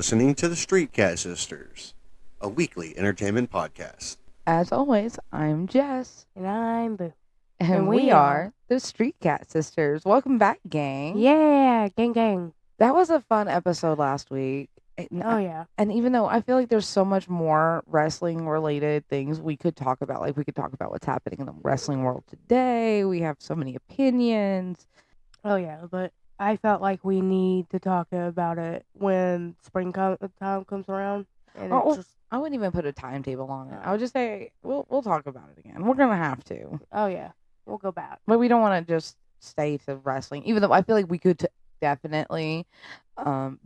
listening to the StreetCat Sisters, a weekly entertainment podcast. As always, I'm Jess. And I'm Boo. And we are the StreetCat Sisters. Welcome back, gang. Yeah, gang gang. That was a fun episode last week. Oh, yeah. And even though I feel like there's so much more wrestling-related things we could talk about, like we could talk about what's happening in the wrestling world today. We have so many opinions. Oh, yeah, but I felt like we need to talk about it when time comes around. And I wouldn't even put a timetable on it. I would just say we'll talk about it again. We're gonna have to. Oh yeah, we'll go back. But we don't want to just stay to wrestling, even though I feel like we could definitely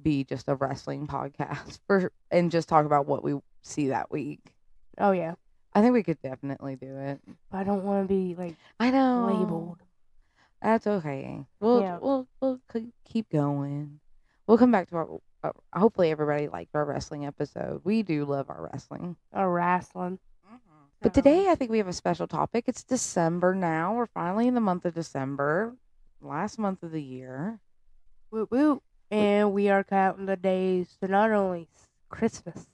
be just a wrestling podcast and just talk about what we see that week. Oh yeah, I think we could definitely do it. I don't want to be labeled. That's okay. We'll keep going. We'll come back to our. Hopefully everybody liked our wrestling episode. We do love our wrestling. Our wrestling. Mm-hmm. But today I think we have a special topic. It's December now. We're finally in the month of December. Last month of the year. Woo woo. And we are counting the days to not only Christmas,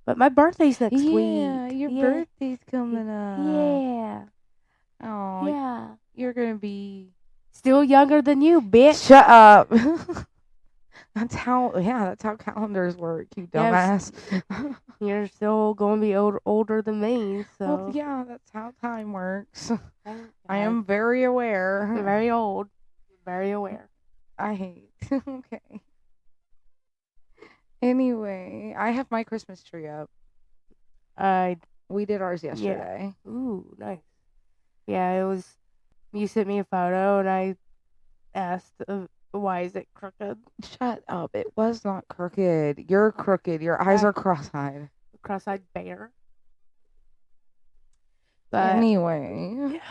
but my birthday's next week. Yeah, your birthday's coming up. Yeah. Oh, yeah. You're going to be still younger than you, bitch. Shut up. That's how calendars work, you dumbass. You're still going to be older than me, so. Well, yeah, that's how time works. I am very aware. You're very old. Very aware. I hate. Okay. Anyway, I have my Christmas tree up. We did ours yesterday. Yeah. Ooh, nice. Yeah, it was. You sent me a photo, and I asked, why is it crooked? Shut up. It was not crooked. You're crooked. Your eyes are cross-eyed. Cross-eyed bear. But anyway.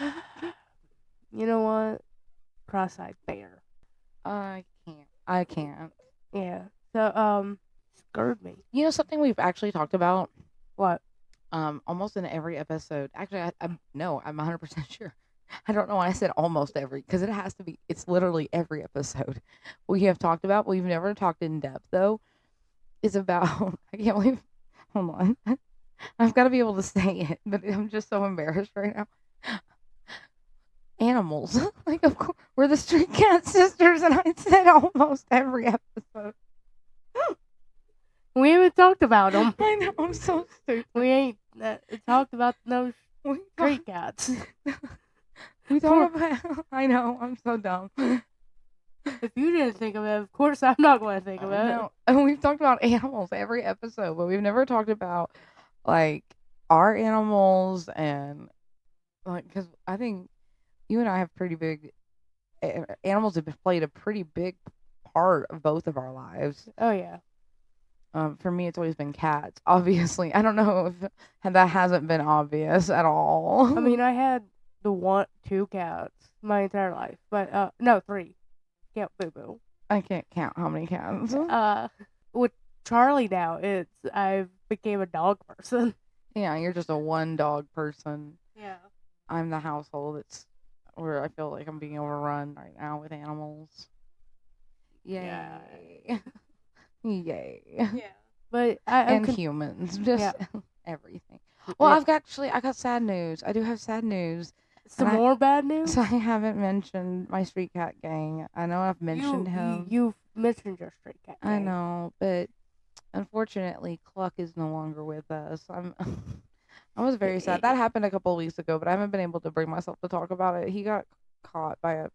You know what? Cross-eyed bear. I can't. Yeah. So, scared me. You know something we've actually talked about? What? Almost in every episode. Actually, I'm 100% sure. I don't know why I said almost every, because it has to be, it's literally every episode we have talked about. We've never talked in depth, though. It's about, I can't believe, hold on. I've got to be able to say it, but I'm just so embarrassed right now. Animals. Like, of course, we're the StreetCat Sisters, and I said almost every episode. We haven't talked about them. I know, I'm so stupid. We ain't talked about no street cats. We talk about. I know. I'm so dumb. If you didn't think of it, of course I'm not going to think of it. No. And we've talked about animals every episode, but we've never talked about like our animals and like because I think you and I have pretty big animals have played a pretty big part of both of our lives. Oh yeah. For me, it's always been cats. Obviously, I don't know if that hasn't been obvious at all. I mean, I had. 2 cats my entire life, but no 3. Count Boo Boo. I can't count how many cats. With Charlie now, I became a dog person. Yeah, you're just a one dog person. Yeah. I'm the household. It's where I feel like I'm being overrun right now with animals. Yay. Yeah. Yay. Yeah. But and humans, just everything. Well, I got sad news. I do have sad news. Some more bad news? So I haven't mentioned my StreetCat gang. I know I've mentioned him. You've mentioned your StreetCat gang. I know, but unfortunately, Cluck is no longer with us. I was very sad. That happened a couple of weeks ago, but I haven't been able to bring myself to talk about it. He got caught by a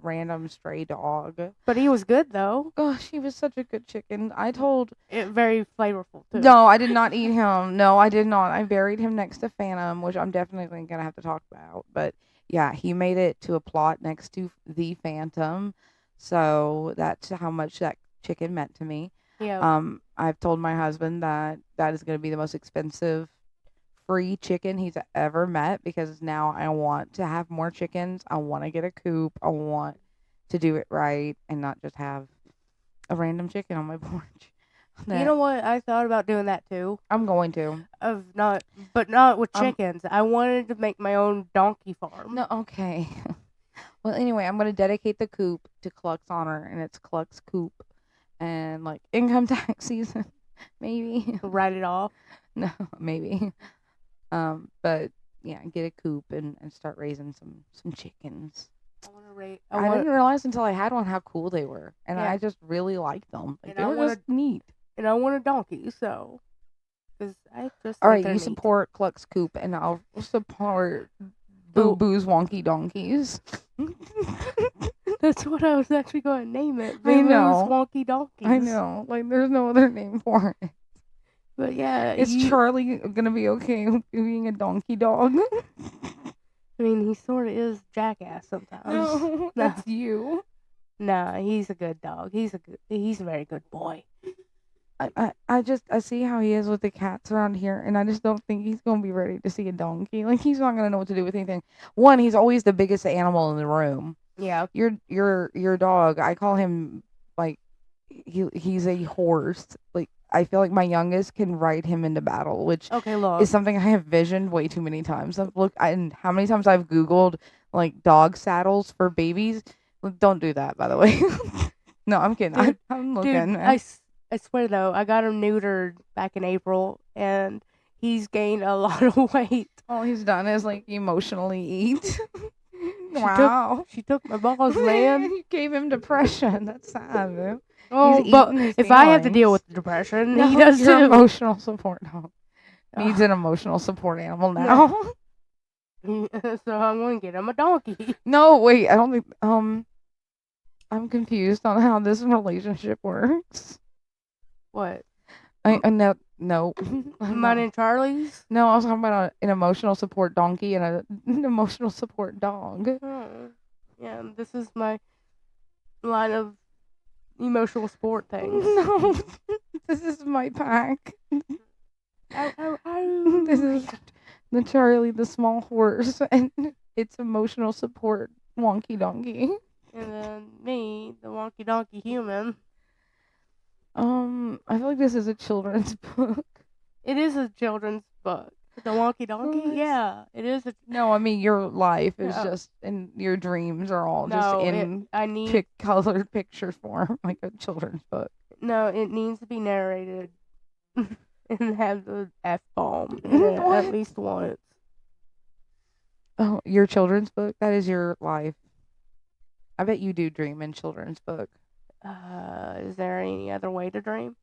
random stray dog. But he was good, though. Gosh, he was such a good chicken. I told... Very flavorful, too. No, I did not eat him. No, I did not. I buried him next to Phantom, which I'm definitely going to have to talk about. But, yeah, he made it to a plot next to the Phantom. So that's how much that chicken meant to me. Yeah. I've told my husband that is going to be the most expensive free chicken he's ever met, because now I want to have more chickens. I want to get a coop. I want to do it right and not just have a random chicken on my porch. You know what? I thought about doing that too. I'm going to. But not with chickens. I wanted to make my own donkey farm. No, okay. Well, anyway, I'm going to dedicate the coop to Cluck's honor, and it's Cluck's coop. and like income tax season, maybe. Write it off. No, maybe. But yeah, get a coop and start raising some chickens. I want to rate. I didn't realize until I had one how cool they were, and Yeah. I just really liked them. Like And they I were wanna- just neat. And I want a donkey, so. Because I just. All think right, they're you neat. support Cluck's Coop, and I'll support Oh. Boo Boo's Wonky Donkeys. That's what I was actually going to name it. I know. Wonky Donkeys. I know, like there's no other name for it. But yeah, Is Charlie gonna be okay with being a donkey dog? I mean, he sort of is jackass sometimes. No, that's you. Nah, he's a good dog. He's a very good boy. I see how he is with the cats around here, and I just don't think he's gonna be ready to see a donkey. Like he's not gonna know what to do with anything. One, he's always the biggest animal in the room. Yeah. Your dog, I call him like he's a horse. Like I feel like my youngest can ride him into battle, which Okay, look. is something I have visioned way too many times. And how many times I've Googled like dog saddles for babies. Don't do that, by the way. No, I'm kidding. Dude, I'm looking. Dude, I swear though, I got him neutered back in April, and he's gained a lot of weight. All he's done is like emotionally eat. Wow. She took my balls, man. You gave him depression. That's sad, man. Oh, He's but eating his if I have to deal feelings. with the depression, No, he does your too. emotional support dog needs Ugh. an emotional support animal now. So I'm going to get him a donkey. No, wait. I don't think. I'm confused on how this relationship works. What? No. Mine and Charlie's? No, I was talking about an emotional support donkey and an emotional support dog. Oh. Yeah, this is my line of emotional support things. No, this is my pack. Ow, ow, ow. This is the Charlie the small horse and its emotional support wonky donkey. And then me, the wonky donkey human. I feel like this is a children's book. It is a children's book. The wonky donkey? What? Yeah, it is a... No, I mean your life is No. just, and your dreams are all No, just in I need... colored picture form, like a children's book. No, it needs to be narrated and have the F-bomb What? at least once. Oh, your children's book? That is your life. I bet you do dream in children's book. Is there any other way to dream?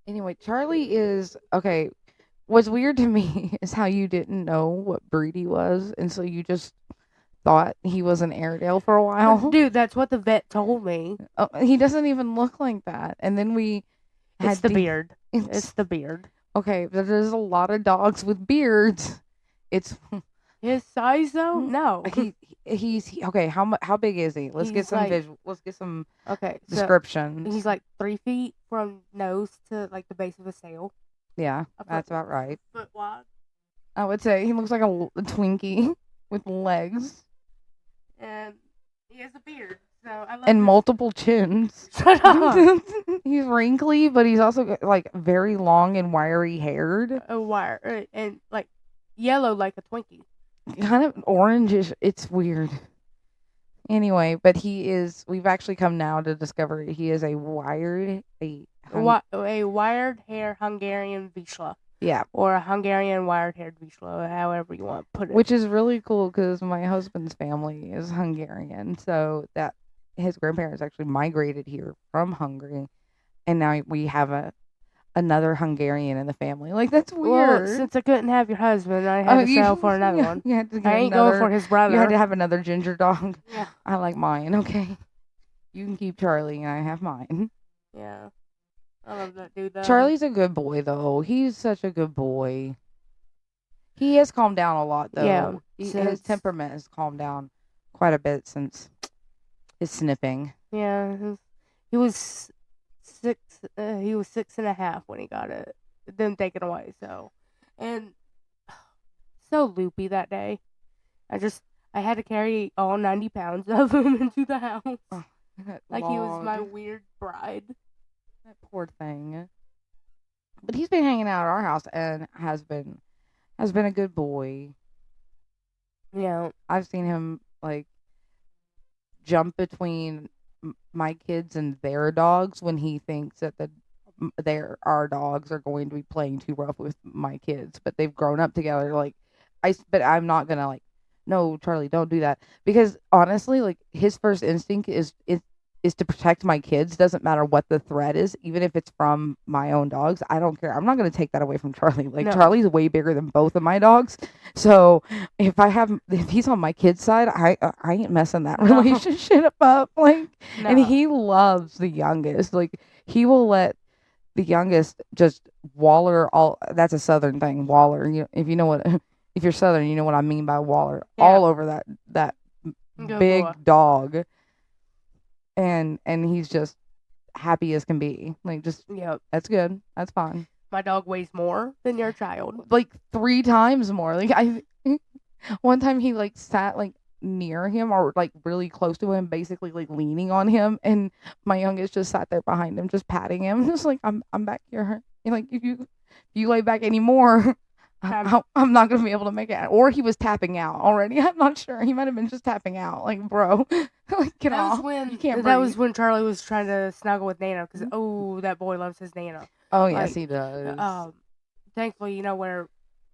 Anyway, Charlie is okay. What's weird to me is how you didn't know what breed he was, and so you just thought he was an Airedale for a while. Dude, that's what the vet told me. Oh, he doesn't even look like that. And then we had It's the beard. It's the beard. okay. But there's a lot of dogs with beards. It's His size, though? No. he's okay. How big is he? Let's get He's some like- visual. Let's get some Okay, so descriptions. he's like 3 feet from nose to like the base of his tail. Yeah, A foot- that's about right. Foot wide. I would say he looks like a Twinkie with legs And he has a beard. So I love and this. multiple chins. Shut up. He's wrinkly, but he's also like very long and wiry haired, A wire and like yellow like a Twinkie. kind of orangish. It's weird. Anyway, but we've actually come now to discover he is a wired, A wired hair Hungarian Vizsla. yeah, Or a Hungarian wired haired Vizsla, however you want to put it. which is really cool because my husband's family is Hungarian, so that his grandparents actually migrated here from Hungary, and now we have another Hungarian in the family. Like that's well, weird. since I couldn't have your husband, I had to settle for another yeah, one. You had to get I ain't another, going for his brother. You had to have another ginger dog. Yeah. I like mine. Okay, you can keep Charlie, and I have mine. Yeah. I love that dude, though. Charlie's a good boy, though. He's such a good boy. He has calmed down a lot, though. Yeah, His since- temperament has calmed down quite a bit since his snipping. Yeah. He was 6. He was 6.5 when he got it. Then taken away. So, and so loopy that day. I had to carry all 90 pounds of him into the house. That Like he was log. my weird bride. That poor thing. But he's been hanging out at our house and has been a good boy. Yeah. I've seen him like jump between my kids and their dogs when he thinks that our dogs are going to be playing too rough with my kids, but they've grown up together. Like but I'm not gonna like, no, Charlie, don't do that, because honestly, like his first instinct is to protect my kids. Doesn't matter what the threat is, even if it's from my own dogs. I don't care. I'm not gonna take that away from Charlie. Like No. Charlie's way bigger than both of my dogs, so if he's on my kid's side, I ain't messing that No. relationship up. Like, and No. he loves the youngest. Like he will let the youngest just waller all. That's a southern thing, waller. If you know what, if you're southern, you know what I mean by waller. Yeah. All over that Good big boy. dog, and he's just happy as can be. Like, just Yep. that's good. That's fine. My dog weighs more than your child. Like 3 times more. Like one time he like sat like near him or like really close to him, basically like leaning on him, and my youngest just sat there behind him, just patting him, just like I'm back here. And like if you lay back anymore, I'm not gonna be able to make it. Or he was tapping out already. I'm not sure. He might have been just tapping out. Like, bro, like get off. You can't that breathe. was when Charlie was trying to snuggle with Nana because that boy loves his Nana. Oh yes, like, he does. Thankfully, where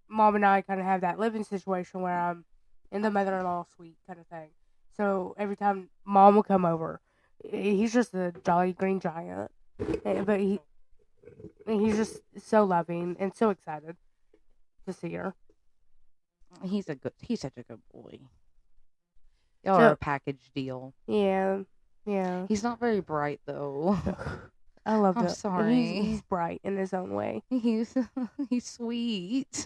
Mom and I kind of have that living situation where I'm in the mother-in-law suite kind of thing. So every time Mom will come over, he's just a jolly green giant, but he's just so loving and so excited to see her. He's such a good boy. Y'all are a package deal. Yeah. He's not very bright though. I love I'm it. sorry. He's bright in his own way. He's sweet.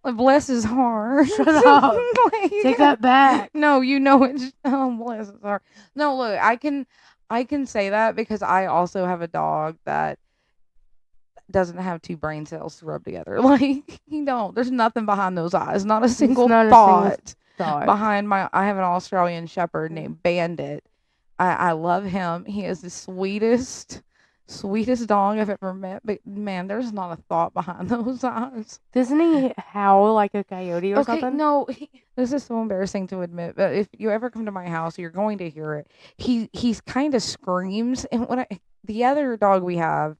Bless his heart. Shut up. Like, Take that back. No, you know it. Oh, bless his heart. No, look, I can say that because I also have a dog that doesn't have 2 brain cells to rub together. Like, there's nothing behind those eyes. Not a single thought behind I have an Australian Shepherd named Bandit. I love him. He is the sweetest dog I've ever met. But man, there's not a thought behind those eyes. Doesn't he howl like a coyote or something? No. This is so embarrassing to admit, but if you ever come to my house, you're going to hear it. He's kind of screams, and the other dog we have,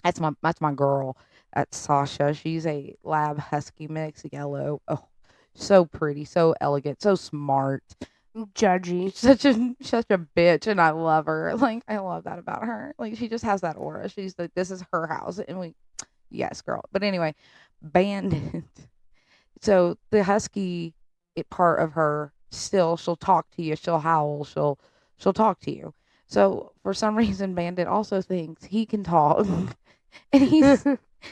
that's my girl. That's Sasha. She's a lab husky mix, yellow. Oh, so pretty, so elegant, so smart. Judgy. Such a bitch, and I love her. Like, I love that about her. Like, she just has that aura. She's like, this is her house, and yes, girl. But anyway, Bandit. So the husky part of her, still, she'll talk to you. She'll howl. She'll talk to you. So for some reason, Bandit also thinks he can talk, and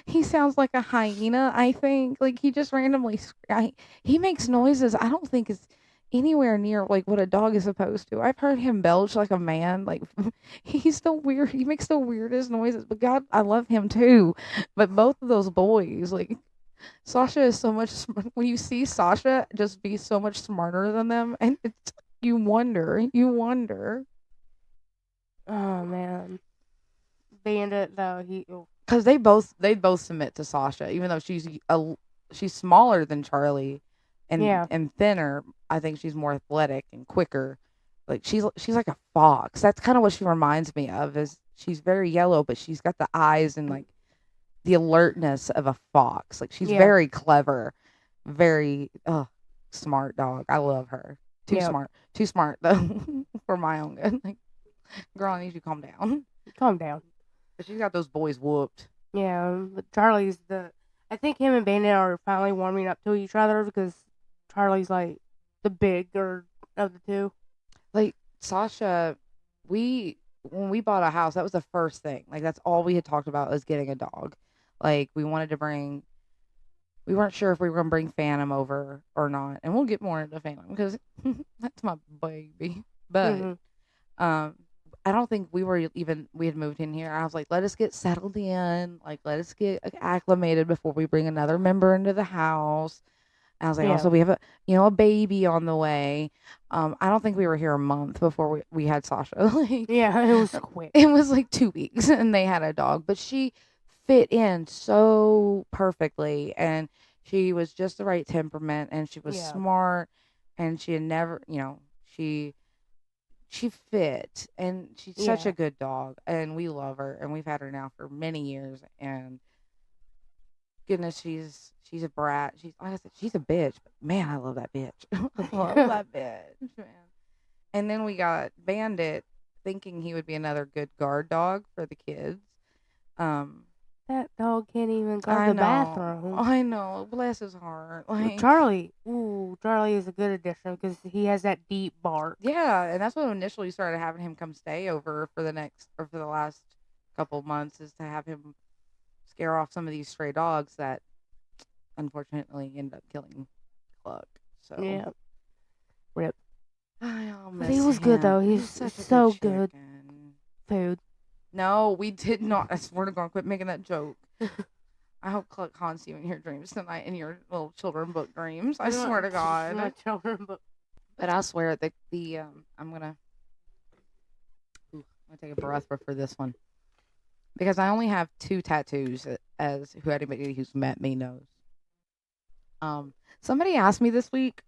he sounds like a hyena. I think, like, he just randomly he makes noises. I don't think it's anywhere near like what a dog is supposed to. I've heard him belch like a man. Like, he's so weird. He makes the weirdest noises. But God, I love him too. But both of those boys, like, Sasha is so much. When you see Sasha just be so much smarter than them, and you wonder. Oh man, Bandit though because they both submit to Sasha, even though she's smaller than Charlie, and thinner. I think she's more athletic and quicker. Like, she's like a fox. That's kind of what she reminds me of. Is she's very yellow, but she's got the eyes and like the alertness of a fox. Like, she's very clever, very smart dog. I love her. Too smart though for my own good. Like, girl, I need you to calm down. But she's got those boys whooped. Yeah, but Charlie's I think him and Bandit are finally warming up to each other because Charlie's like the bigger of the two. Like, Sasha, when we bought a house, that was the first thing. Like, that's all we had talked about, was getting a dog. Like, we weren't sure if we were going to bring Phantom over or not. And we'll get more into Phantom because that's my baby. But, I don't think we had moved in here. I was like, let us get settled in. Like, let us get acclimated before we bring another member into the house. And I was like, also, we have a baby on the way. I don't think we were here a month before we had Sasha. Like, yeah, it was quick. It was like 2 weeks and they had a dog, but she fit in so perfectly, and she was just the right temperament, and she was smart, and she had never, she she fit, and she's such Yeah. a good dog, and we love her, and we've had her now for many years, and goodness, she's a brat. She's like I said, she's a bitch, but man, I love that bitch. I love that bitch, man. And then we got Bandit, thinking he would be another good guard dog for the kids. That dog can't even go I to the know, bathroom. I know. Bless his heart. Like, Charlie. Ooh, Charlie is a good addition because he has that deep bark. yeah, and that's what initially started having him come stay over for the last couple months, is to have him scare off some of these stray dogs that unfortunately ended up killing Cluck. So Yeah. Rip. I'll But miss he was good, him. though. He's He's such a so good good. chicken. Food. No, we did not. I swear to God, quit making that joke. I hope Cluck haunts you in your dreams tonight, in your little children book dreams. I swear to God. My children, but But I swear that I'm gonna take a breath for this one, because I only have 2 tattoos, as who anybody who's met me knows. Somebody asked me this week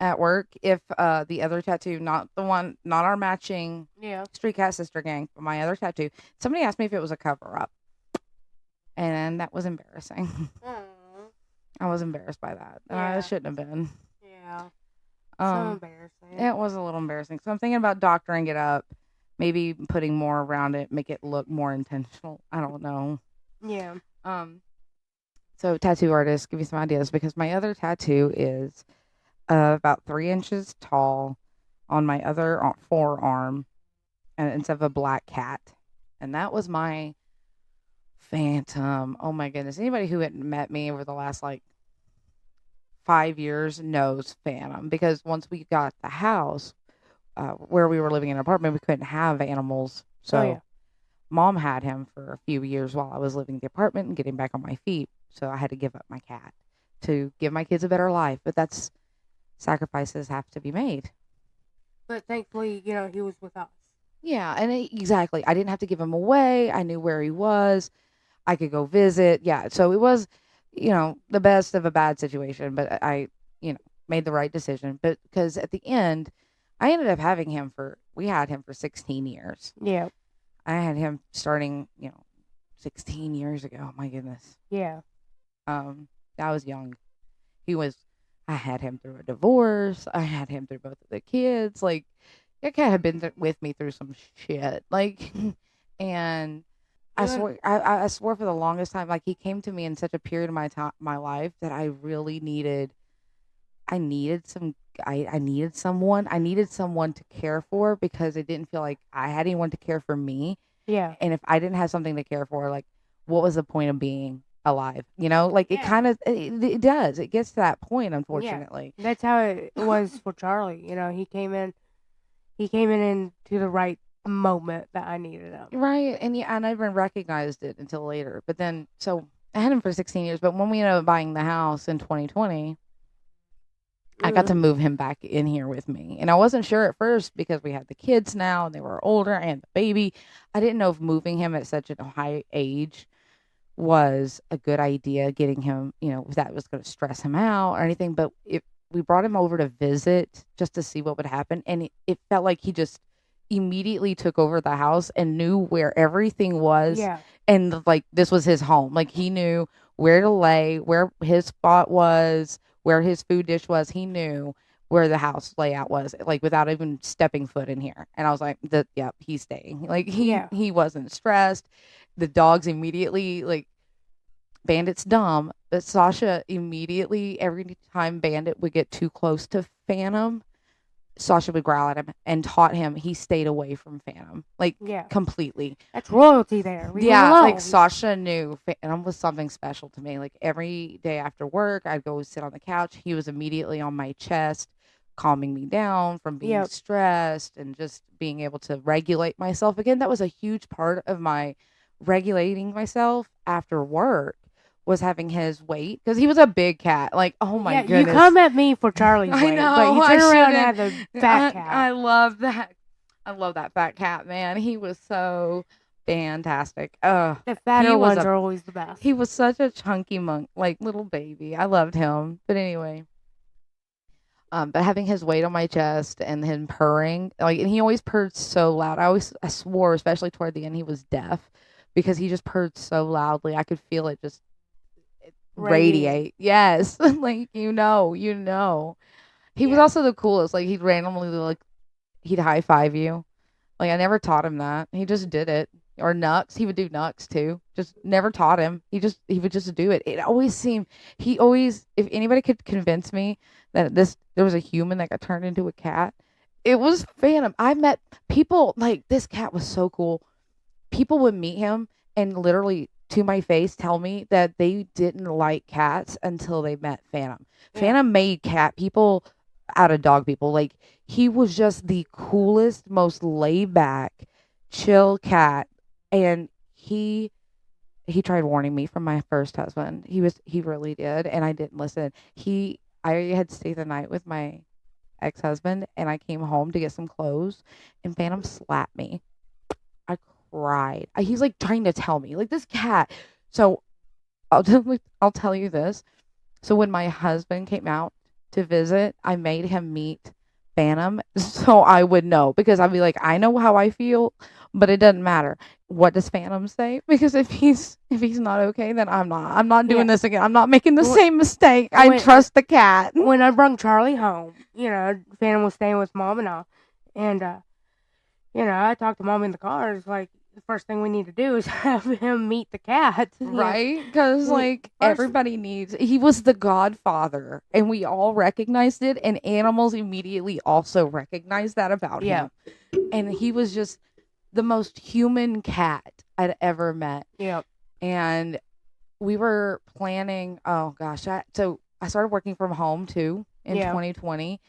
at work if the other tattoo, not our matching yeah. StreetCat sister gang, but my other tattoo. Somebody asked me if it was a cover up, and that was embarrassing. I was embarrassed by that, and I Yeah. shouldn't have been. Yeah. So embarrassing. It was a little embarrassing. So I'm thinking about doctoring it up, maybe putting more around it, make it look more intentional. I don't know. Yeah. So tattoo artists, give me some ideas, because my other tattoo is about 3 inches tall on my other forearm, and instead of a black cat, and that was my phantom. Oh my goodness! Anybody who had met me over the last 5 years knows phantom, because once we got the house, where we were living in an apartment, we couldn't have animals. So yeah. Mom had him for a few years while I was living in the apartment and getting back on my feet. So I had to give up my cat to give my kids a better life. But that's sacrifices have to be made. But thankfully, he was with us. Yeah, and exactly. I didn't have to give him away. I knew where he was. I could go visit. Yeah, so it was, the best of a bad situation. But I, made the right decision. But because at the end, I ended up we had him for 16 years. Yeah. I had him starting, 16 years ago. My goodness. Yeah. I was young. I had him through a divorce. I had him through both of the kids. Like, that cat had been with me through some shit. Like, and I swore for the longest time, he came to me in such a period of my life that I really needed. I needed someone. I needed someone to care for, because it didn't feel like I had anyone to care for me. Yeah. And if I didn't have something to care for, what was the point of being alive? It kind of, it does. It gets to that point, unfortunately. Yeah. That's how it was for Charlie. He came in into the right moment that I needed him. Right. And I never recognized it until later. But then, so I had him for 16 years. But when we ended up buying the house in 2020, I got to move him back in here with me. And I wasn't sure at first, because we had the kids now and they were older, and the baby. I didn't know if moving him at such a high age was a good idea, getting him, if that was going to stress him out or anything. But we brought him over to visit just to see what would happen. And it felt like he just immediately took over the house and knew where everything was. Yeah. And this was his home. He knew where to lay, where his spot was, where his food dish was. He knew where the house layout was, without even stepping foot in here. And I was like, he's staying. He wasn't stressed. The dogs immediately, Bandit's dumb, but Sasha immediately, every time Bandit would get too close to Phantom, Sasha would growl at him and taught him. He stayed away from Phantom, completely. That's royalty there. Sasha knew Phantom was something special to me. Every day after work, I'd go sit on the couch. He was immediately on my chest, calming me down from being stressed and just being able to regulate myself again. That was a huge part of my regulating myself after work, was having his weight, because he was a big cat. Oh my goodness. You come at me for Charlie's weight, I know, but you turn around and have the fat cat. I love that. I love that fat cat, man. He was so fantastic. The fatter ones are always the best. He was such a chunky little baby. I loved him. But anyway, But having his weight on my chest and him purring, like, and he always purred so loud. I swore, especially toward the end, he was deaf because he just purred so loudly. I could feel it just radiate. Yes, like you know. He was also the coolest. Like he'd randomly like he'd high five you. Like I never taught him that. He just did it. Or Nux. He would do Nux too. Just never taught him. He would just do it. It always seemed he always if anybody could convince me that there was a human that got turned into a cat, it was Phantom. I met people like this cat was so cool. People would meet him and literally to my face tell me that they didn't like cats until they met Phantom. Yeah. Phantom made cat people out of dog people. Like he was just the coolest, most laid back, chill cat. And he tried warning me from my first husband. He really did, and I didn't listen. I had stayed the night with my ex-husband, and I came home to get some clothes, and Phantom slapped me. I cried. He's like trying to tell me, like this cat. So I'll tell you this. So when my husband came out to visit, I made him meet Phantom so I would know because I'd be like, I know how I feel, but it doesn't matter. What does Phantom say? Because if he's not okay, then I'm not doing this again. I'm not making the same mistake. I trust the cat. When I brought Charlie home, Phantom was staying with Mom and all, and I talked to Mom in the car. It's like the first thing we need to do is have him meet the cat, right? Because everybody needs. He was the godfather, and we all recognized it, and animals immediately also recognized that about him. And he was just the most human cat I'd ever met. Yep. And we were planning, oh gosh, so I started working from home too in 2020.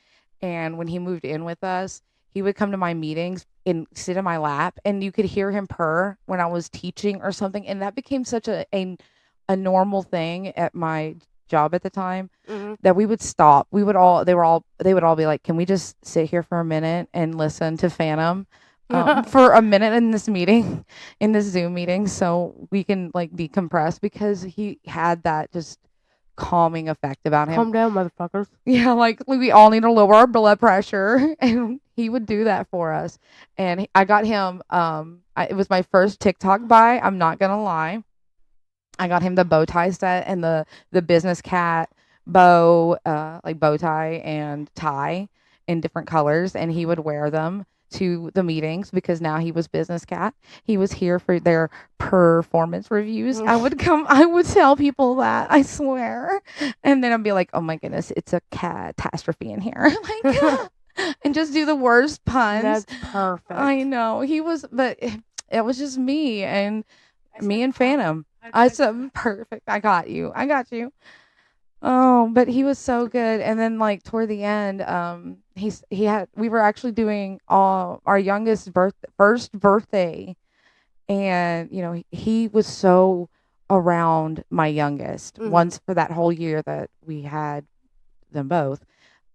And when he moved in with us, he would come to my meetings and sit in my lap, and you could hear him purr when I was teaching or something. And that became such a normal thing at my job at the time that we would stop. They would all be like, can we just sit here for a minute and listen to Phantom? For a minute in this Zoom meeting, so we can like decompress because he had that just calming effect about him. Calm down, motherfuckers. Yeah, like we all need to lower our blood pressure, and he would do that for us. And I got him. It was my first TikTok buy. I'm not gonna lie. I got him the bow tie set and the business cat bow, like bow tie and tie in different colors, and he would wear them to the meetings because now he was business cat. He was here for their performance reviews. I would tell people that, I swear. And then I'd be like, oh my goodness, it's a catastrophe in here. Like, and just do the worst puns. That's perfect. I know. But it was just me and Phantom. I said, perfect. I got you. Oh, but he was so good. And then like toward the end, we were actually doing our youngest first birthday, and he was so around my youngest once for that whole year that we had them both.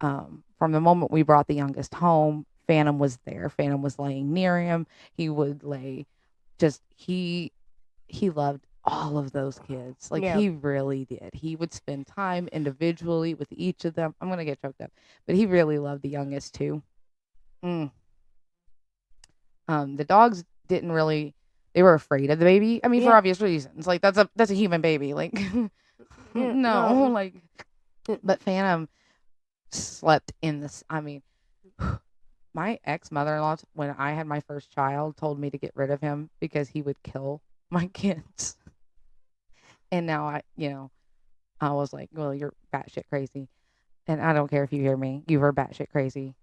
From the moment we brought the youngest home, Phantom was there. Phantom was laying near him. He would lay he loved all of those kids. Like he really did. He would spend time individually with each of them. I'm gonna get choked up, but he really loved the youngest too. The dogs didn't really. They were afraid of the baby. I mean, for obvious reasons. Like that's a human baby. Like no, like. But Phantom slept in this. I mean, my ex-mother-in-law, when I had my first child, told me to get rid of him because he would kill my kids. And now I was like, well, you're batshit crazy. And I don't care if you hear me. You were batshit crazy.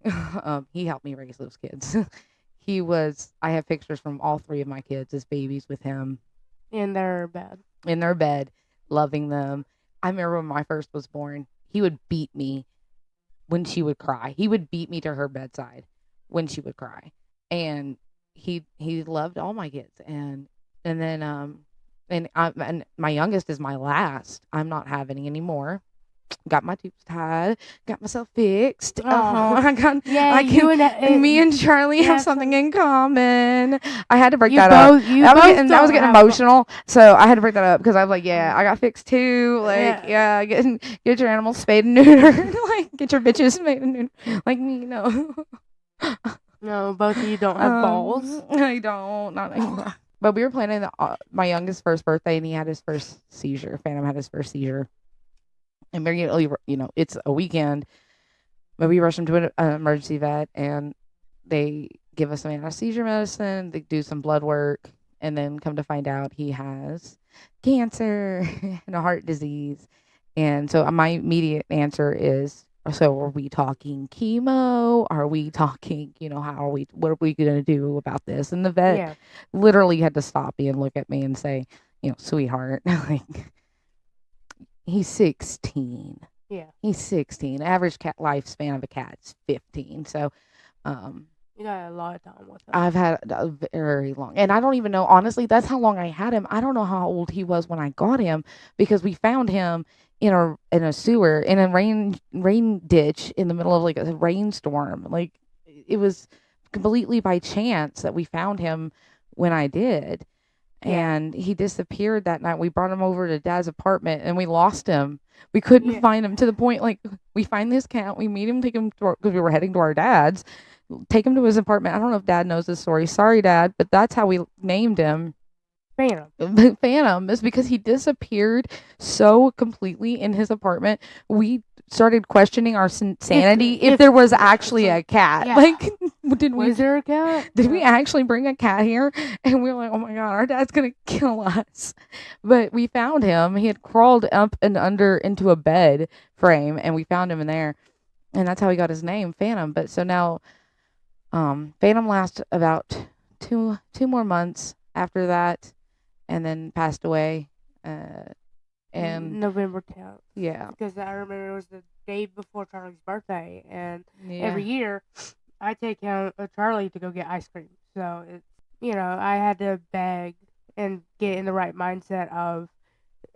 He helped me raise those kids. I have pictures from all three of my kids as babies with him. In their bed, loving them. I remember when my first was born, he would beat me when she would cry. He would beat me to her bedside when she would cry. And he loved all my kids. And then and my youngest is my last. I'm not having any more. got my tubes tied, got myself fixed. Oh. I got. Yeah, I you can, and me and Charlie have something in common. I had to break you that both, up. You I was both getting, don't have emotional, so I had to break that up because I was like, yeah, I got fixed too. Like, Yeah. get your animals spayed and neutered. Like, get your bitches spayed and neutered. Like me, no. No, both of you don't have balls. I don't, not anymore. But we were planning my youngest first birthday, and he had his first seizure. Phantom had his first seizure. Immediately, it's a weekend, but we rushed him to an emergency vet, and they give us some anesthesia medicine. They do some blood work, and then come to find out he has cancer and a heart disease. And so my immediate answer is, so are we talking chemo? Are we talking, what are we going to do about this? And the vet literally had to stop me and look at me and say, sweetheart, like, he's 16. Yeah. He's 16. Average cat lifespan of a cat is 15. So, you got a lot of time with him. I've had a very long, and I don't even know, honestly, that's how long I had him. I don't know how old he was when I got him, because we found him in a sewer, in a rain ditch in the middle of like a rainstorm. Like, it was completely by chance that we found him when I did. And he disappeared that night. We brought him over to Dad's apartment, and we lost him. We couldn't find him, to the point, like, we find this cat, we meet him, take him to because we were heading to our dad's, take him to his apartment. I don't know if Dad knows this story. Sorry, Dad, but that's how we named him Phantom. Phantom, is because he disappeared so completely in his apartment. We started questioning our sanity if there was actually a cat. Yeah. Like, was there a cat? Did we actually bring a cat here? And we were like, oh my God, our dad's gonna kill us. But we found him. He had crawled up and under into a bed frame, and we found him in there, and that's how he got his name, Phantom. But so now, Phantom lasted about two more months after that, and then passed away. And November 10th. Yeah. Because I remember it was the day before Charlie's birthday, and every year I take Charlie to go get ice cream. So I had to beg and get in the right mindset of,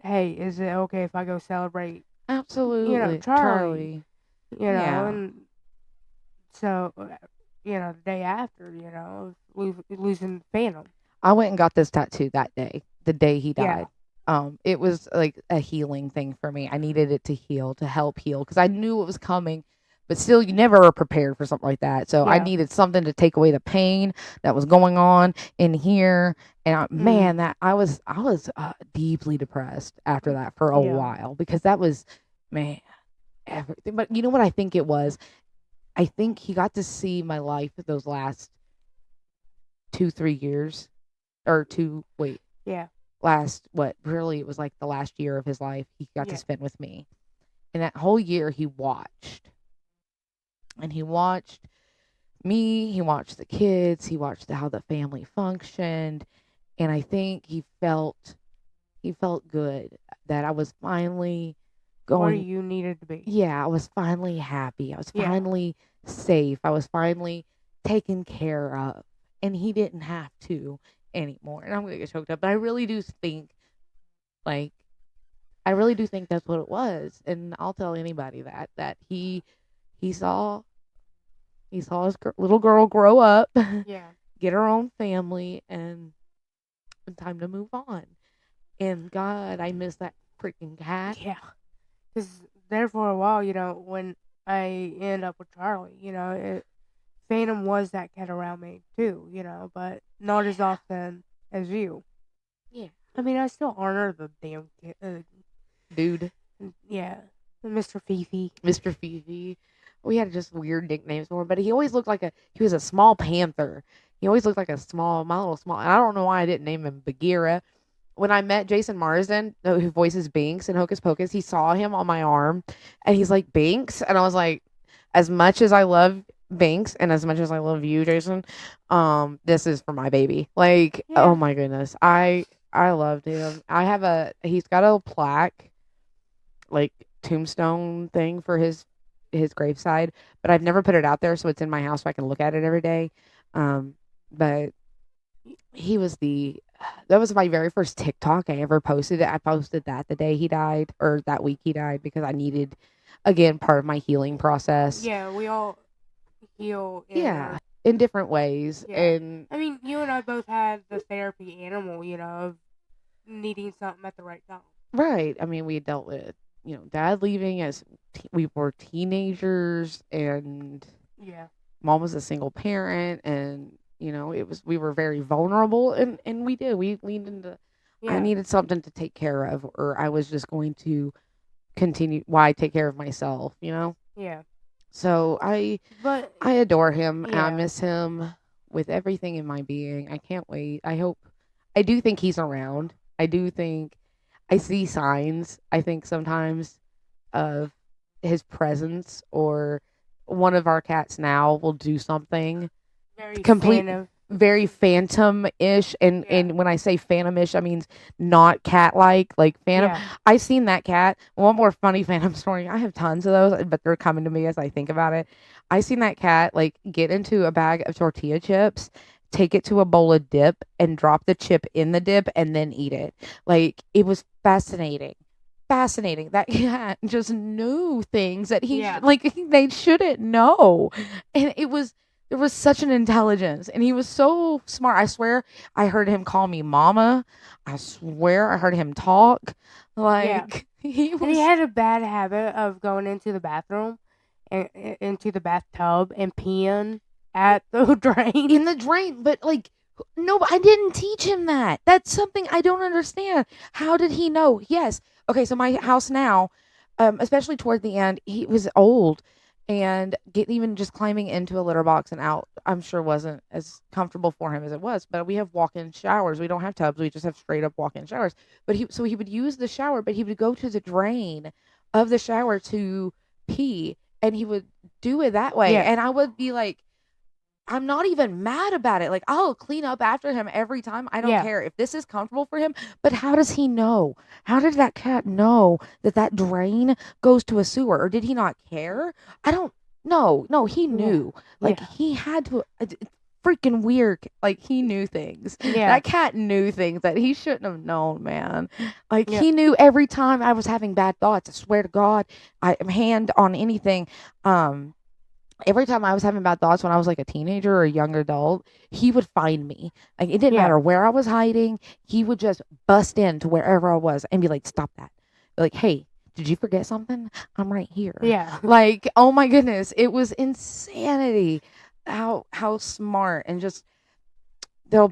hey, is it okay if I go celebrate? Absolutely, Charlie. And so the day after, losing Phantom. I went and got this tattoo that day, the day he died. Yeah. It was like a healing thing for me. I needed it to heal, to help heal, because I knew it was coming, but still, you never are prepared for something like that. So I needed something to take away the pain that was going on in here. And man, I was deeply depressed after that for a while, because that was, man, everything. But you know what I think it was? I think he got to see my life those last 2-3 years, or really, it was like the last year of his life he got to spend with me. And that whole year he watched. And he watched me, he watched the kids, he watched how the family functioned. And I think he felt good that I was finally going where you needed to be. Yeah, I was finally happy. I was finally safe. I was finally taken care of. And he didn't have to anymore. And I'm gonna get choked up, but I really do think that's what it was. And I'll tell anybody that he saw his little girl grow up, get her own family, and time to move on. And God, I miss that freaking cat. Yeah, because there for a while, when I end up with Charlie, Phantom was that cat around me too, but not as often as you. Yeah. I mean, I still honor the damn dude. Yeah. Mr. Fifi. Mr. Fifi. We had just weird nicknames for him, but he always looked like he was a small panther. He always looked like my little small, and I don't know why I didn't name him Bagheera. When I met Jason Marsden, who voices Binks in Hocus Pocus, he saw him on my arm, and he's like, Binks? And I was like, as much as I love Binks and as much as I love you, Jason, this is for my baby. Like, oh my goodness. I loved him. He's got a plaque, like tombstone thing for his graveside, but I've never put it out there, so it's in my house so I can look at it every day. But he was the that was my very first TikTok I ever posted. I posted that the day he died, or that week he died, because I needed, again, part of my healing process. Yeah, we all heal. Yeah, in different ways. Yeah. And I mean, you and I both had the therapy animal, of needing something at the right time. right. I mean, we dealt with, dad leaving as we were teenagers, and Yeah. mom was a single parent, and we were very vulnerable, and we leaned into. Yeah. I needed something to take care of, or I was just going to continue. Why take care of myself? Yeah. So I adore him. Yeah. I miss him with everything in my being. I can't wait. I do think he's around. I do think I see signs, I think sometimes, of his presence, or one of our cats now will do something very phantom-ish, and when I say phantom-ish, I mean not cat-like, like phantom. Yeah. I've seen that cat. One more funny phantom story. I have tons of those, but they're coming to me as I think about it. I seen that cat like get into a bag of tortilla chips, take it to a bowl of dip, and drop the chip in the dip, and then eat it. Like, it was fascinating. Fascinating. That cat just knew things that they shouldn't know, and there was such an intelligence, and he was so smart. I swear I heard him call me mama. I swear I heard him talk. Like, he was. And he had a bad habit of going into the bathroom and into the bathtub and peeing at the drain. In the drain, but like, no, I didn't teach him that. That's something I don't understand. How did he know? Yes. Okay, so my house now, especially toward the end, he was old, and even just climbing into a litter box and out, I'm sure wasn't as comfortable for him as it was. But we have walk-in showers. We don't have tubs. We just have straight up walk-in showers. But he would use the shower, but he would go to the drain of the shower to pee, and he would do it that way. Yeah. And I would be like, I'm not even mad about it. Like, I'll clean up after him every time. I don't care if this is comfortable for him. But how does he know? How did that cat know that drain goes to a sewer? Or did he not care? I don't know. No, he knew. Like, he had to. Freaking weird. Like, he knew things. Yeah. That cat knew things that he shouldn't have known, man. Like, he knew every time I was having bad thoughts. I swear to God, hand on anything. Every time I was having bad thoughts when I was like a teenager or a young adult, he would find me. Like, it didn't matter where I was hiding. He would just bust into wherever I was and be like, stop that. Like, hey, did you forget something? I'm right here. Yeah. Like, oh my goodness. It was insanity. How smart, and just, there'll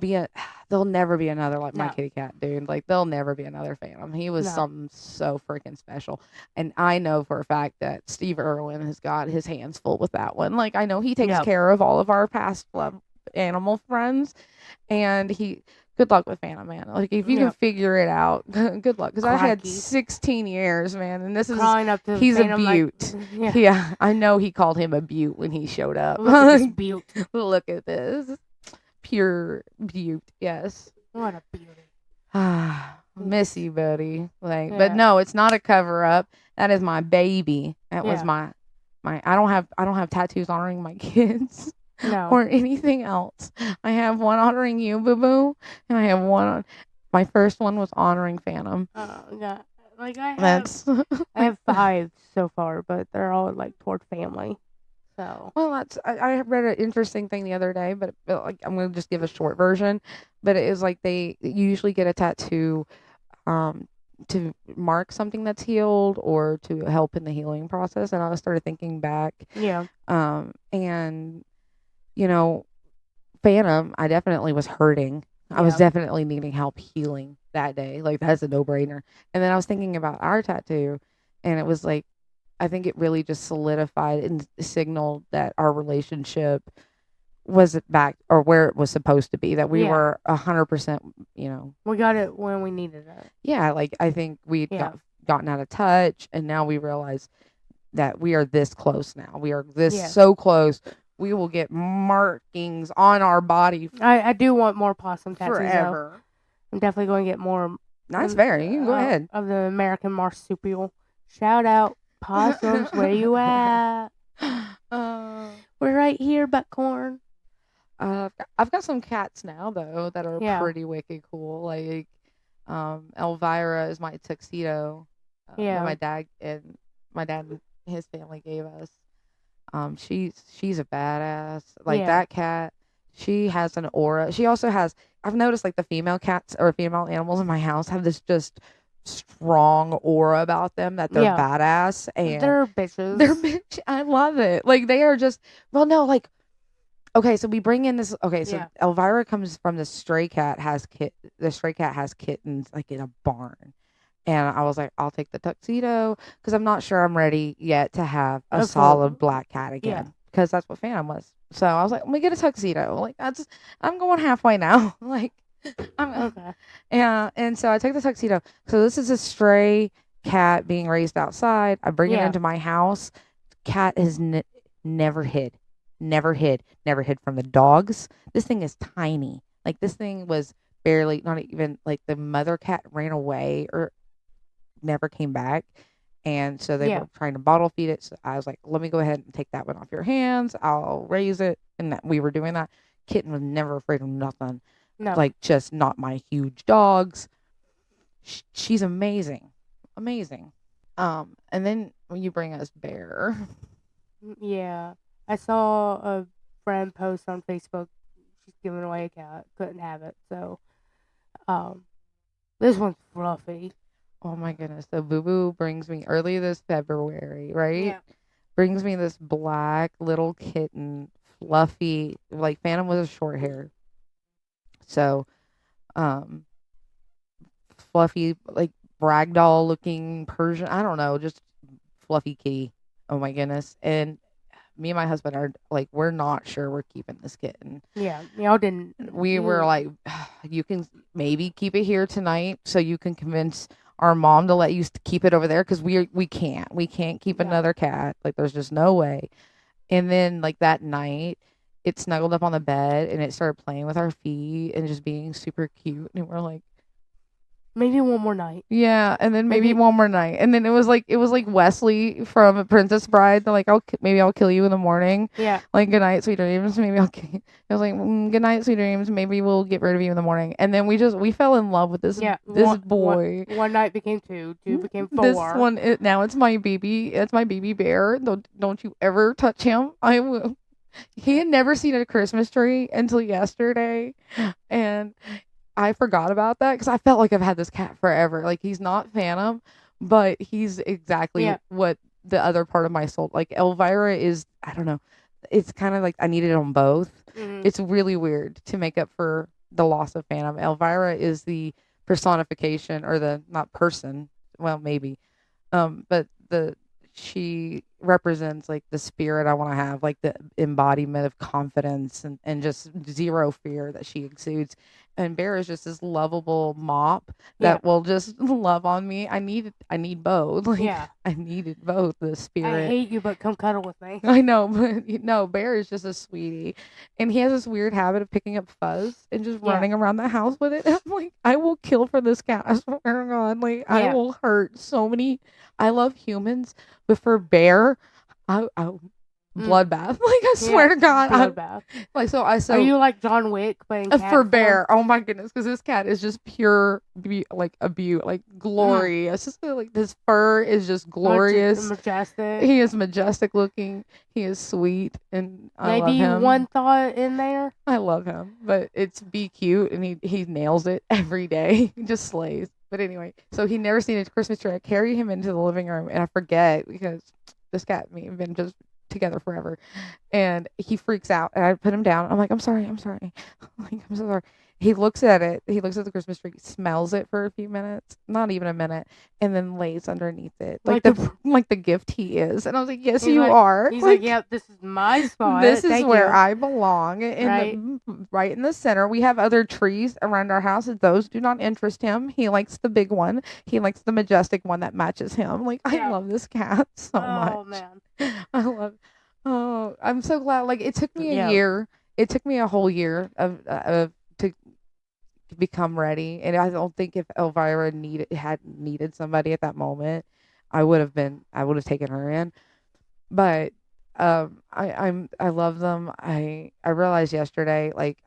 never be another like my kitty cat, dude. Like, there'll never be another Phantom. He was something so freaking special. And I know for a fact that Steve Irwin has got his hands full with that one. Like, I know he takes care of all of our past love animal friends, and good luck with Phantom, man. Like, if you can figure it out, good luck. Because I had 16 years, man, and this is he's Phantom, a beaut. Like, yeah, I know he called him a beaut when he showed up. Look at this beaut. Look at this. Pure beaut, yes. What a beauty. Miss you, buddy. Like, but no, it's not a cover up. That is my baby. That was my I don't have tattoos honoring my kids. No. Or anything else. I have one honoring you, Boo Boo, and I have one my first one was honoring Phantom. Oh, yeah. Like, I have 5 so far, but they're all like toward family. So. Well, I read an interesting thing the other day, but like, I'm gonna just give a short version. But it is like they usually get a tattoo, to mark something that's healed or to help in the healing process. And I started thinking back. Yeah. And Phantom, I definitely was hurting. I was definitely needing help healing that day. Like, that's a no-brainer. And then I was thinking about our tattoo, and it was like, I think it really just solidified and signaled that our relationship was back, or where it was supposed to be, that we were 100%, We got it when we needed it. Yeah, like, I think we'd gotten out of touch, and now we realize that we are this close now. We are so close. We will get markings on our body I do want more possum tattoos, forever. Though. I'm definitely going to get more. Nice, very. You can go ahead. Of the American marsupial. Shout out. Possums, where you at? We're right here, Buckhorn. I've got some cats now though that are Yeah. pretty wicked cool. Like, Elvira is my tuxedo. Yeah. That my dad and his family gave us. She's a badass. Like Yeah. that cat, she has an aura. She also has. I've noticed like the female cats or female animals in my house have this just strong aura about them that they're Yeah. badass and They're bitches. they're bitch. I love it. Like they are just. Well, no, like okay. So we bring in this. Okay, so Yeah. Elvira comes from the stray cat The stray cat has kittens like in a barn. And I was like, I'll take the tuxedo because I'm not sure I'm ready yet to have a A solid full- black cat Yeah. again because that's what Phantom was. So I was like, let me get a tuxedo. Like I'm going halfway now. Like, Okay. yeah. And so I took the tuxedo. So this is a stray cat being raised outside. I bring it Yeah. into my house. Cat has never hid, never hid from the dogs. This thing is tiny. Like this thing was barely, not even like the mother cat ran away or never came back. And so they Yeah. were trying to bottle feed it. So I was like, let me go ahead and take that one off your hands. I'll raise it. And we were doing that. Kitten was never afraid of nothing. No. Like, just not my huge dogs. She's amazing. Amazing. And then when you bring us Bear. Yeah. I saw a friend post on Facebook. She's giving away a cat. Couldn't have it. So, this one's fluffy. Oh my goodness. So Boo Boo brings me early this February, right? Yeah. Brings me this black little kitten, fluffy, like Phantom with a short hair. So, fluffy, like ragdoll looking Persian. I don't know, just fluffy kitty. Oh my goodness. And me and my husband are like, we're not sure we're keeping this kitten. Yeah. Y'all didn't. We were like, you can maybe keep it here tonight so you can convince our mom to let you keep it over there because we can't keep Yeah. another cat. Like there's just no way. And then like that night, it snuggled up on the bed and it started playing with our feet and just being super cute. And we're like, Maybe one more night. yeah. And then maybe Maybe- one more night. And then it was like Wesley from A Princess Bride. They're like, maybe I'll kill you in the morning. Yeah. Like, good night, sweet dreams. Maybe I'll kill you. I was like, good night, sweet dreams. Maybe we'll get rid of you in the morning. And then we fell in love with this Yeah. boy. One night became two. Two became four. This one, now it's my baby. It's my baby Bear. Don't you ever touch him. I will. He had never seen a Christmas tree until yesterday. And I forgot about that because I felt like I've had this cat forever. Like, he's not Phantom, but he's exactly what the other part of my soul. Like, Elvira is, I don't know. It's kind of like I needed them both. Mhm. It's really weird to make up for the loss of Phantom. Elvira is the personification or the, not person, well, maybe, but she represents like the spirit I want to have, like the embodiment of confidence and just zero fear that she exudes. And Bear is just this lovable mop that will just love on me. I need both. Like, Yeah. I needed both the spirit. I hate you, but come cuddle with me. I know, but no, Bear is just a sweetie. And he has this weird habit of picking up fuzz and just running around the house with it. I'm like, I will kill for this cat. I swear to God. Like, I will hurt so many. I love humans, but for Bear, I bloodbath. Like, I swear to God. Bloodbath. Are you like John Wick playing cat for Bear? Oh my goodness, because this cat is just pure, a beaut, like glory. It's just like his fur is just glorious. Majestic. He is majestic looking. He is sweet, and I love him. One thought in there. I love him, but it's be cute, and he nails it every day. He just slays. But anyway, so he never seen a Christmas tree. I carry him into the living room, and I forget because this cat and me have been just together forever, and he freaks out, and I put him down. I'm like, I'm sorry. I'm like, I'm so sorry. He looks at it. He looks at the Christmas tree, smells it for a few minutes, not even a minute, and then lays underneath it, like the gift he is. And I was like, yes, you are. He's like, yep, this is my spot. This is where I belong. Right. Right in the center. We have other trees around our house. Those do not interest him. He likes the big one. He likes the majestic one that matches him. Like, I love this cat so much. Oh man, I love. Oh, I'm so glad. Like, it took me a year. It took me a whole year of to become ready. And I don't think if Elvira had needed somebody at that moment, I would have taken her in. But I love them. I realized yesterday, like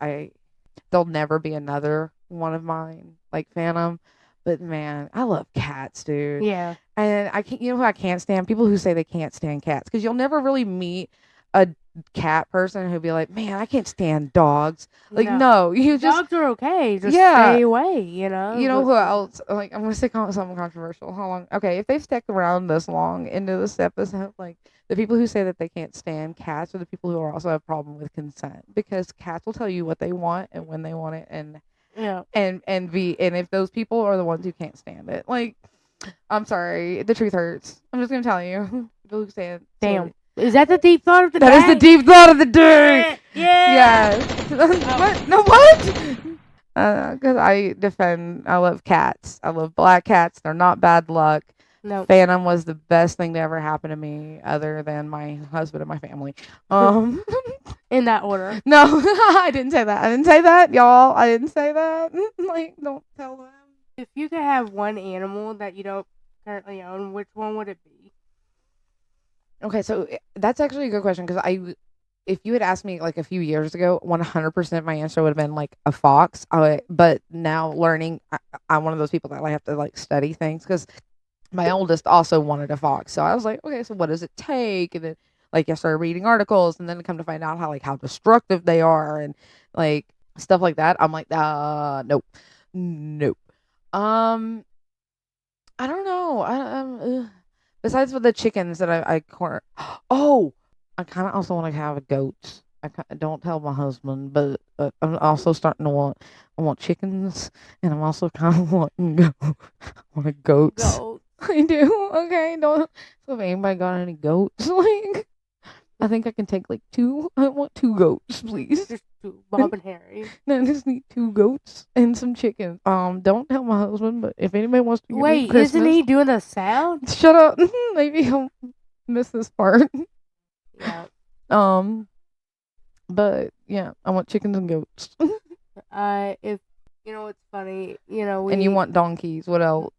there'll never be another one of mine like Phantom, but man, I love cats, dude. Yeah. And I can't, you know who I can't stand? People who say they can't stand cats, because you'll never really meet a cat person who'll be like, man, I can't stand dogs. Like, no, you just, Dogs are okay. Just Yeah. stay away, you know? you know who else? Like, I'm gonna say something controversial. How long? Okay, if they've stuck around this long into this episode, like the people who say that they can't stand cats are the people who are also have a problem with consent, because cats will tell you what they want and when they want it, and Yeah. and if those people are the ones who can't stand it, like, I'm sorry, the truth hurts. I'm just gonna tell you. People who say it. Damn. Is that the deep thought of the day? That is the deep thought of the day. Yeah. Yes. What? No, what? Because I love cats. I love black cats. They're not bad luck. No. Phantom was the best thing to ever happen to me, other than my husband and my family. In that order. No, I didn't say that. I didn't say that, y'all. I didn't say that. Like, don't tell them. If you could have one animal that you don't currently own, which one would it be? Okay, so that's actually a good question, because if you had asked me like a few years ago, 100% my answer would have been like a fox. But now learning, I'm one of those people that I have to like study things, because my oldest also wanted a fox. So I was like, okay, so what does it take? And then like I started reading articles, and then come to find out how destructive they are and like stuff like that. I'm like, nope. I don't know. Besides with the chickens that I corner. Oh, I kind of also want to have goats. I don't tell my husband, but I'm also starting to I want chickens, and I'm also kind of wanting goats. Goat. I do. Okay, don't. So if anybody got any goats, like, I think I can take like 2. I want 2 goats, please. Just two, Bob and Harry. No, I just need 2 goats and some chickens. Don't tell my husband, but if anybody wants to give me Wait, Christmas, isn't he doing the sound? shut up. Maybe he'll miss this part. Yeah. But yeah, I want chickens and goats. If you know, it's funny. You know, And you want donkeys. What else?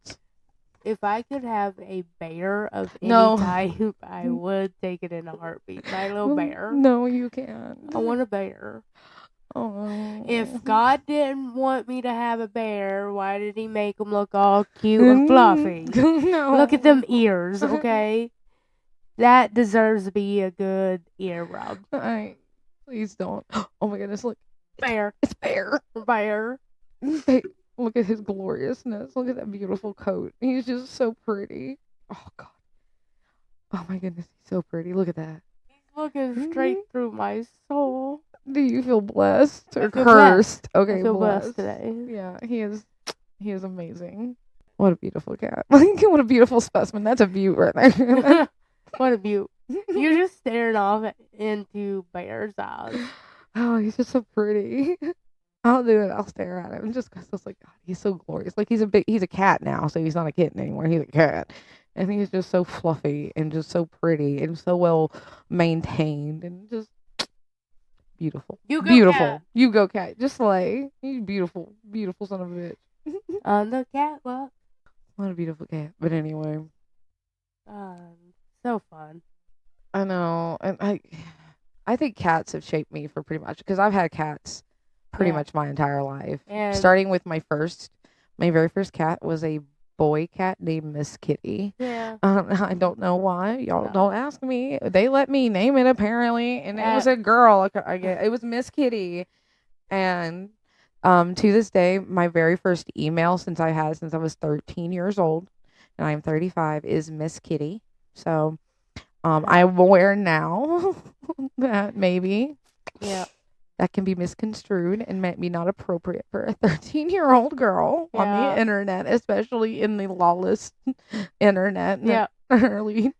If I could have a bear of any No. type, I would take it in a heartbeat. My little bear. No, you can't. I want a bear. Oh. If God didn't want me to have a bear, why did he make them look all cute and fluffy? No. Look at them ears, okay? That deserves to be a good ear rub. Please don't. Oh my goodness, look. Bear. It's Bear. Bear. Hey, look at his gloriousness. Look at that beautiful coat. He's just so pretty. Oh God. Oh my goodness, he's so pretty. Look at that. He's looking straight through my soul. Do you feel blessed or I feel cursed? Okay, I feel blessed today. Yeah, he is amazing. What a beautiful cat. What a beautiful specimen. That's a beaut right there. What a beaut. You're just staring off into Bear's eyes. Oh, he's just so pretty. I'll do it. I'll stare at him just because it's like, God, he's so glorious. Like, he's a cat now, so he's not a kitten anymore. He's a cat. And he's just so fluffy and just so pretty and so well maintained and just beautiful. You go, beautiful. cat. You go, cat. Just slay. He's beautiful. Beautiful son of a bitch. On the catwalk. What a beautiful cat. But anyway. So fun. I know. And I think cats have shaped me for pretty much, because I've had cats pretty much my entire life. And Starting with my very first cat was a boy cat named Miss Kitty. yeah. I don't know why. Y'all No. don't ask me. They let me name it apparently, and it was a girl. It was Miss Kitty, and to this day, my very first email since I was 13 years old, and I'm 35, is Miss Kitty. So, I'm aware now that maybe that can be misconstrued and might be not appropriate for a 13-year-old girl on the internet, especially in the lawless internet in the early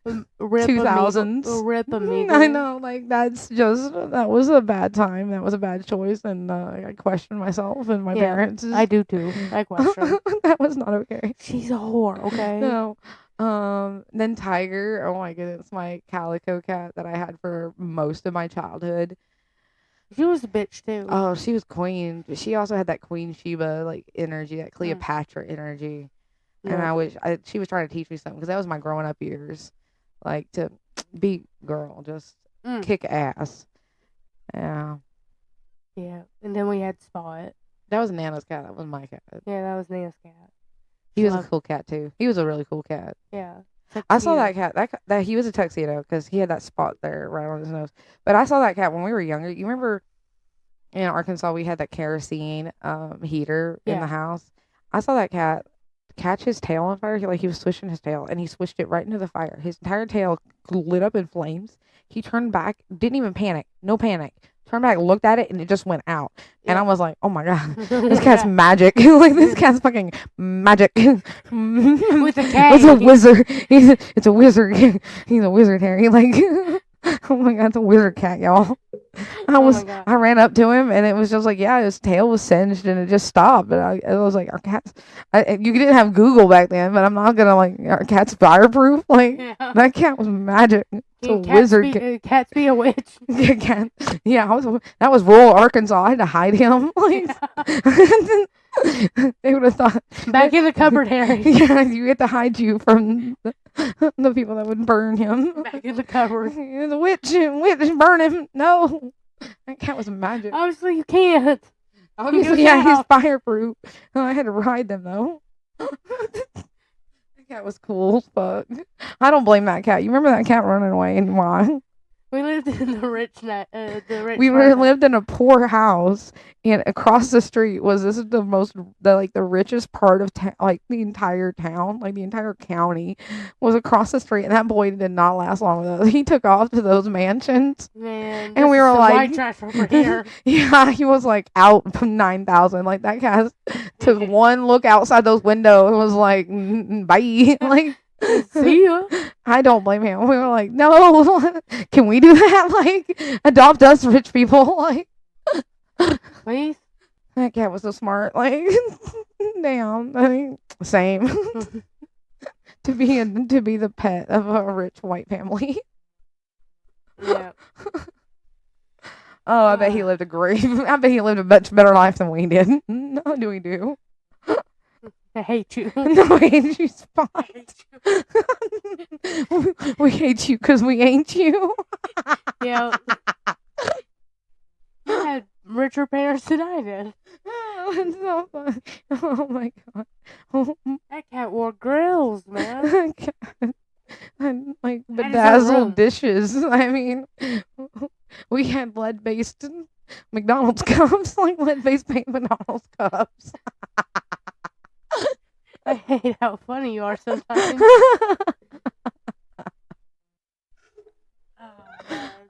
2000s. Rip amigo. I know, like, that was a bad time. That was a bad choice, and I question myself and my parents. I do too. I question. That was not okay. She's a whore, okay? No. Then Tiger. Oh my goodness, my calico cat that I had for most of my childhood. She was a bitch too. Oh, she was queen. But she also had that Queen Sheba like energy, that Cleopatra energy. And she was trying to teach me something, because that was my growing up years, like to beat girl, just Mm. kick ass. Yeah. Yeah. And then we had Spot. That was Nana's cat. That was my cat. Yeah, that was Nana's cat. He was a Love- cool cat too. He was a really cool cat. Yeah. I saw Tuxedo. that cat. That he was a tuxedo because he had that spot there right on his nose. But I saw that cat when we were younger. You remember in Arkansas we had that kerosene heater in Yeah. the house. I saw that cat catch his tail on fire. He was swishing his tail and he swished it right into the fire. His entire tail lit up in flames. He turned back, didn't even panic. No panic. Turned back, looked at it, and it just went out. And Yeah. I was like, oh my God, this cat's magic. Like, this cat's fucking magic. With a K. It's a wizard. It's a wizard. He's a wizard, Harry. Like, oh my God, it's a wizard cat, y'all. my God. I ran up to him, and it was just like, yeah, his tail was singed, and it just stopped. But I was like, our cats, you didn't have Google back then, but I'm not going to, like, our cat's fireproof. Like, Yeah. that cat was magic. It's a Cats wizard cat. Be, cats be a witch. Yeah, cat. Yeah, that was rural Arkansas. I had to hide him. Like, they would have thought. Back in the cupboard, Harry. Yeah, you get to hide you from the people that would burn him. Back in the cupboard. The witch, burn him. No, that cat was magic. Obviously, you can't. Obviously, yeah, he's fireproof. Oh, I had to ride them though. That cat was cool as fuck. I don't blame that cat. You remember that cat running away and why? We lived in the rich We part. lived in a poor house, and across the street was the richest part of town, like the entire town, like the entire county was across the street. And that boy did not last long with us. He took off to those mansions. Man, And we were like, white trash over here. Yeah, he was like out from 9,000. Like that guy took one look outside those windows and was like, bye. Like, See ya. I don't blame him. We were like, no, can we do that? Like, adopt us, rich people. Like, Please. that cat was so smart. Like, damn. I mean, same. to be the pet of a rich white family. Yeah. Oh, I bet he lived a much better life than we did. No, do we do? I hate you. No, I hate you, Spot. We hate you because we ain't you. Yeah. You had richer parents than I did. Oh, it's so fun. Oh my God. Oh, That cat wore grills, man. my God. And like That is a room. bedazzled dishes. I mean, we had lead-based McDonald's cups, like lead-based paint McDonald's cups. I hate how funny you are sometimes.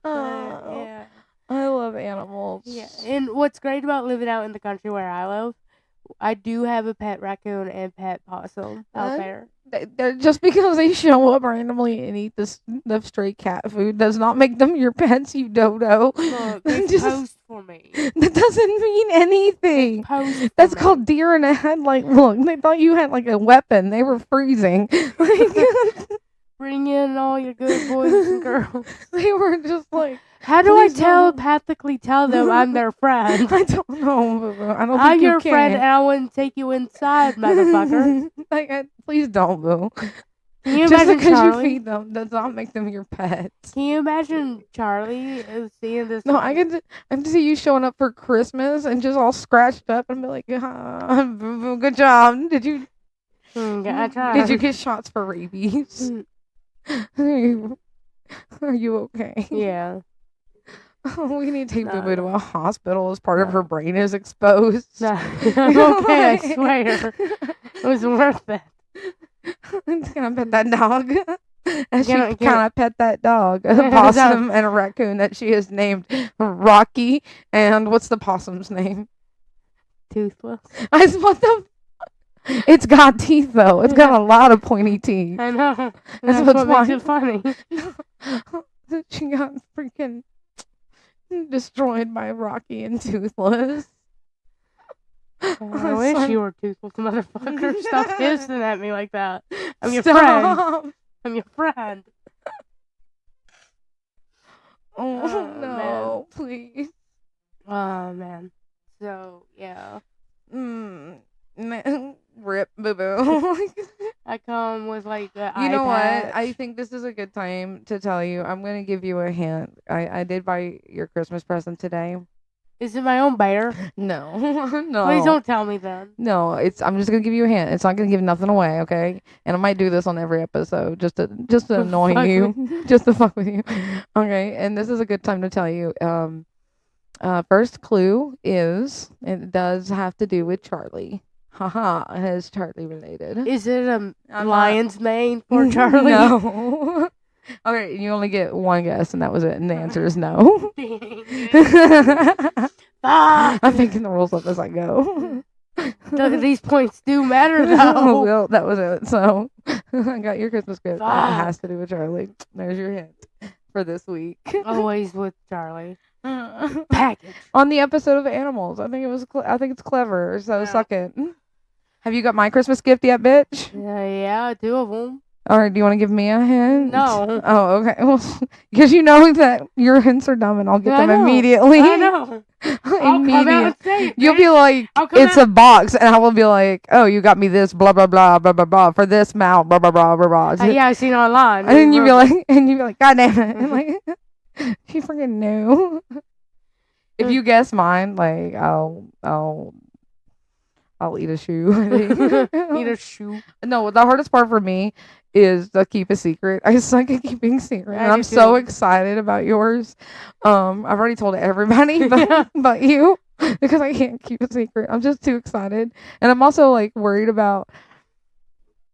Yeah. I love animals. Yeah. And what's great about living out in the country where I live, I do have a pet raccoon and pet possum out there. Just because they show up randomly and eat the stray cat food does not make them your pets, you dodo. Look, they Just- post for me. That doesn't mean anything. Post for That's me. called deer in a headlight. Look, they thought you had like a weapon. They were freezing. Bring in all your good boys and girls. They were just like, How do I Please don't. telepathically tell them I'm their friend? I don't know. Boo. I don't think I'm you your can. friend and I wouldn't take you inside, motherfucker. Like, please don't, Boo. Can you Just imagine because you Charlie? feed them does not make them your pets. Can you imagine Charlie seeing this? No, I can see you showing up for Christmas and just all scratched up and be like, Boo Boo, good job. Did you I tried. Did you get shots for rabies? Are you okay? Yeah. Oh, we need to take No, Boo Boo to no. a hospital as part of No. her brain is exposed. No, I'm okay, I swear. It was worth it. Can I pet that dog? And she Can I- can I pet that dog? A That- possum and a raccoon that she has named Rocky. And what's the possum's name? Toothless. What the? It's got teeth though. It's got a lot of pointy teeth. I know. That's That's what's what makes funny. it funny. She got freaking destroyed by Rocky and Toothless. I wish you were toothless, motherfucker. Stop hissing at me like that. I'm your Stop. friend. I'm your friend. Oh, Oh, no, please. Oh, man. So, yeah. Man, rip Boo Boo. I come with like the You know what? iPad. I think this is a good time to tell you. I'm going to give you a hint. I did buy your Christmas present today. Is it my own bear? No. No. Please don't tell me then. No, I'm just going to give you a hint. It's not going to give nothing away, okay? And I might do this on every episode just to annoy Fuck you. Just to fuck with you. Okay? And this is a good time to tell you. First clue is it does have to do with Charlie. Haha, it is Charlie related. Is it a I'm lion's mane for Charlie? No. Okay, you only get one guess, and that was it. And the answer is no. Dang it. Fuck. I'm making the rules up as I go. These points do matter though. Well, that was it. So I got your Christmas gift. That Fuck. has to do with Charlie. There's your hint for this week. Always with Charlie. Package. On the episode of Animals, I think it was. I think it's clever. So Yeah. suck it. Have you got my Christmas gift yet, bitch? Yeah, 2 of them. All right, do you want to give me a hint? No. Oh, okay. Well, because you know that your hints are dumb, and I'll get I them know. immediately. I know. I'll come out and say it. You'll bitch. be like, I'll come it's out- a box, and I will be like, oh, you got me this, blah blah blah blah blah blah for this amount, blah blah blah blah blah. Yeah, I seen it online. And then you'd be like, God damn it, and like, she freaking knew. If you guess mine, like, I'll eat a shoe. I think. Eat a shoe. No, the hardest part for me is to keep a secret. I suck at keeping secret. I And I'm do so too. excited about yours. I've already told everybody but you because I can't keep a secret. I'm just too excited. And I'm also like worried about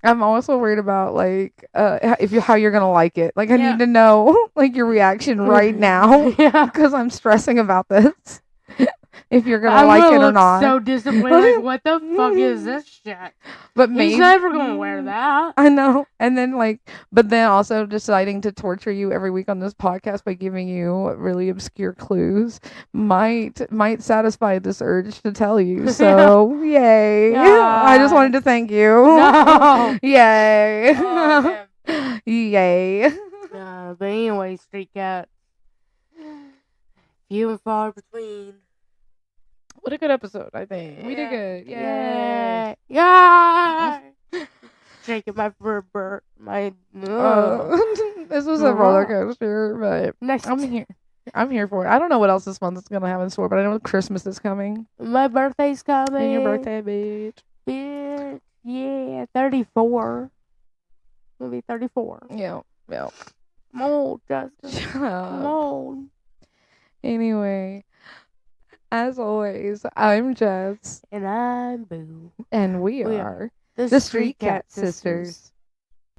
like how you're gonna like it. Like I Yeah. need to know like your reaction right now Yeah. because I'm stressing about this. If you're gonna I'm like gonna it or look not. so disappointed. Like, what the fuck is this shit? But He's maybe never gonna wear that. I know. And then but then also deciding to torture you every week on this podcast by giving you really obscure clues might satisfy this urge to tell you. So yay. I just wanted to thank you. No. Yay. Oh, Yay. but anyway, StreetCat. Few and far between. What a good episode, I think. We did good. Yay. Yeah. Yeah. Shaking my bird. My. This was a roller coaster, but Next. I'm here. I'm here for it. I don't know what else this month is gonna have in store, but I know Christmas is coming. My birthday's coming. And your birthday, bitch. Bitch. Yeah, 34. Gonna be 34. Yeah. I'm old, Justin. Shut I'm up. old. Anyway, as always, I'm Jess, And I'm Boo. and we We are The the StreetCat Sisters.